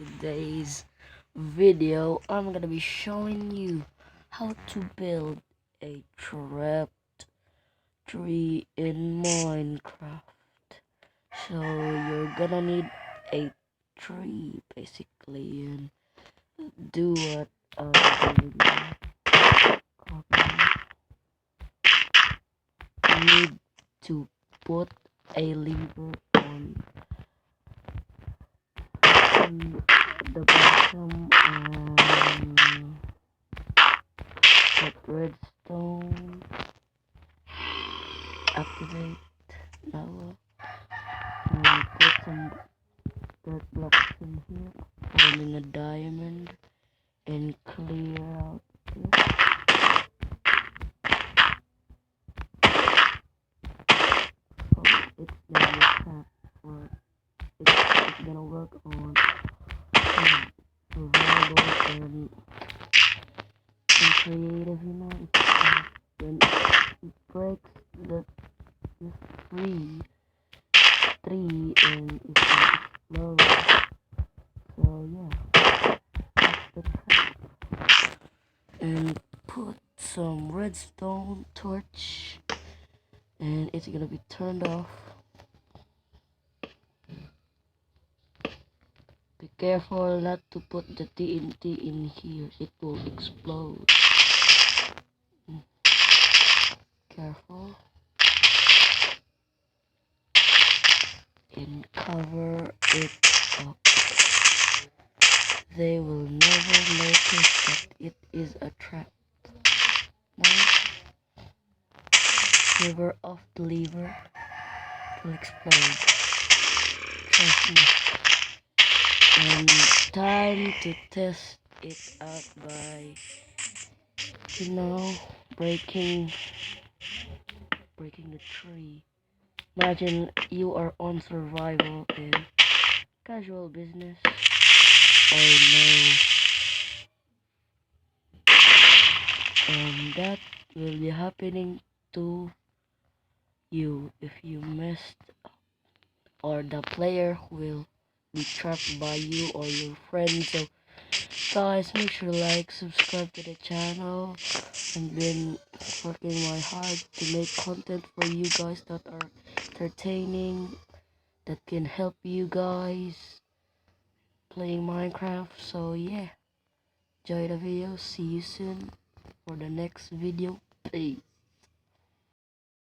today's video, I'm gonna be showing you how to build a trapped tree in Minecraft. So you're gonna need a tree basically, and do what I'm doing now. You need to put a lever on the bottom and put redstone, activate lava, and put some dirt blocks in here, forming a diamond, and clear out this. So it's gonna work for it's gonna work on survival and creative, when it breaks this tree and it can explode. So yeah, that's the trap. And put some redstone torch, and it's gonna be turned off. Be careful not to put the TNT in here, it will explode. Careful. And cover it up. They will never notice that it is a trap. Now, lever off the lever, it will explode. Trust me. And time to test it out by, breaking the tree. Imagine you are on survival and casual business. Oh no. And that will be happening to you if you messed up, or the player will be trapped by you or your friends. So guys, make sure to like, subscribe to the channel. I've been working my hard to make content for you guys that are entertaining, that can help you guys playing Minecraft. So yeah, enjoy the video. See you soon for the next video. Peace.